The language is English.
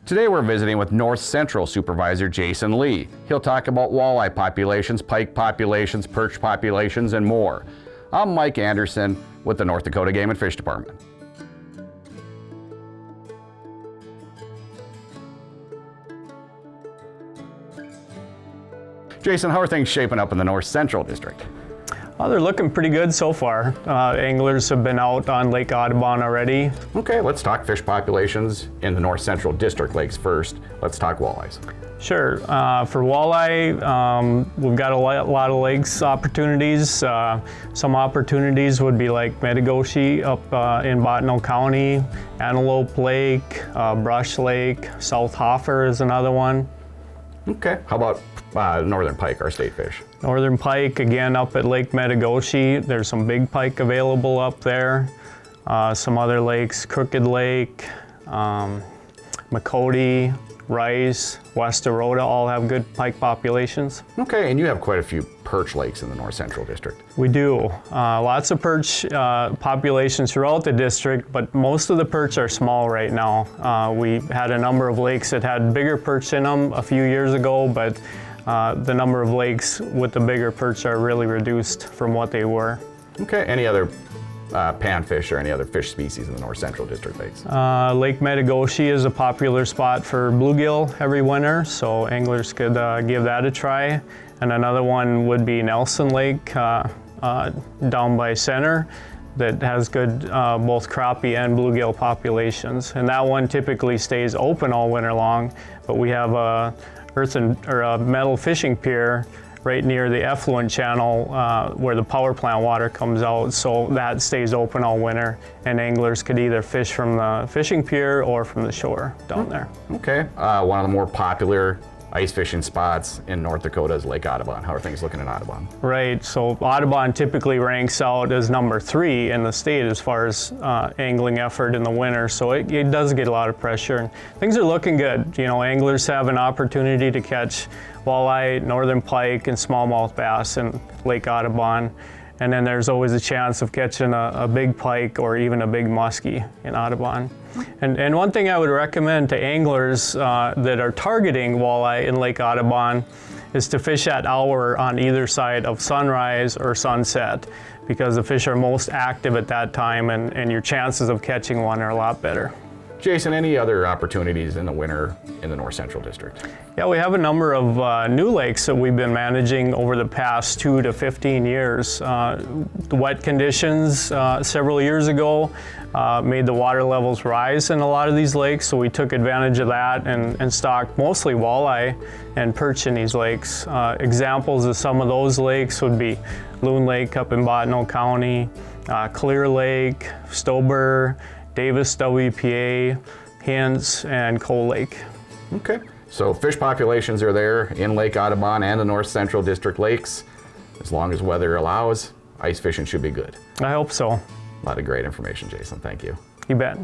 Today we're visiting with North Central Supervisor Jason Lee. He'll talk about walleye populations, pike populations, perch populations, and more. I'm Mike Anderson with the North Dakota Game and Fish Department. Jason, how are things shaping up in the North Central District? Well, they're looking pretty good so far. Anglers have been out on Lake Audubon already. Okay, let's talk fish populations in the North Central District lakes first. Let's talk walleyes. Sure. For walleye, we've got a lot of lakes opportunities. Some opportunities would be like Metagoshi up in Bottineau County, Antelope Lake, Brush Lake, South Hoffer is another one. Okay, how about northern pike, our state fish? Northern pike, again, up at Lake Metagoshi. There's some big pike available up there. Some other lakes, Crooked Lake, Makoti, Rice, West Arota, all have good pike populations. Okay, and you have quite a few perch lakes in the North Central District. We do. Lots of perch populations throughout the district, but most of the perch are small right now. We had a number of lakes that had bigger perch in them a few years ago, but the number of lakes with the bigger perch are really reduced from what they were. Okay, any other panfish or any other fish species in the North Central District lakes? Lake Metagoshi is a popular spot for bluegill every winter, so anglers could give that a try. And another one would be Nelson Lake down by Center that has good both crappie and bluegill populations. And that one typically stays open all winter long, but we have a metal fishing pier right near the effluent channel where the power plant water comes out, so that stays open all winter, and anglers could either fish from the fishing pier or from the shore down there. Okay, one of the more popular ice fishing spots in North Dakota is Lake Audubon. How are things looking in Audubon? Right, so Audubon typically ranks out as number 3 in the state as far as angling effort in the winter, so it does get a lot of pressure. And things are looking good. You know, anglers have an opportunity to catch walleye, northern pike, and smallmouth bass in Lake Audubon. And then there's always a chance of catching a big pike or even a big muskie in Audubon. And one thing I would recommend to anglers that are targeting walleye in Lake Audubon is to fish at hour on either side of sunrise or sunset, because the fish are most active at that time, and your chances of catching one are a lot better. Jason, any other opportunities in the winter in the North Central District? Yeah, we have a number of new lakes that we've been managing over the past 2 to 15 years. The wet conditions several years ago made the water levels rise in a lot of these lakes, so we took advantage of that and stocked mostly walleye and perch in these lakes. Examples of some of those lakes would be Loon Lake up in Bottineau County, Clear Lake, Stober, Davis WPA, Hintz, and Coal Lake. Okay, so fish populations are there in Lake Audubon and the North Central District lakes. As long as weather allows, ice fishing should be good. I hope so. A lot of great information, Jason. Thank you. You bet.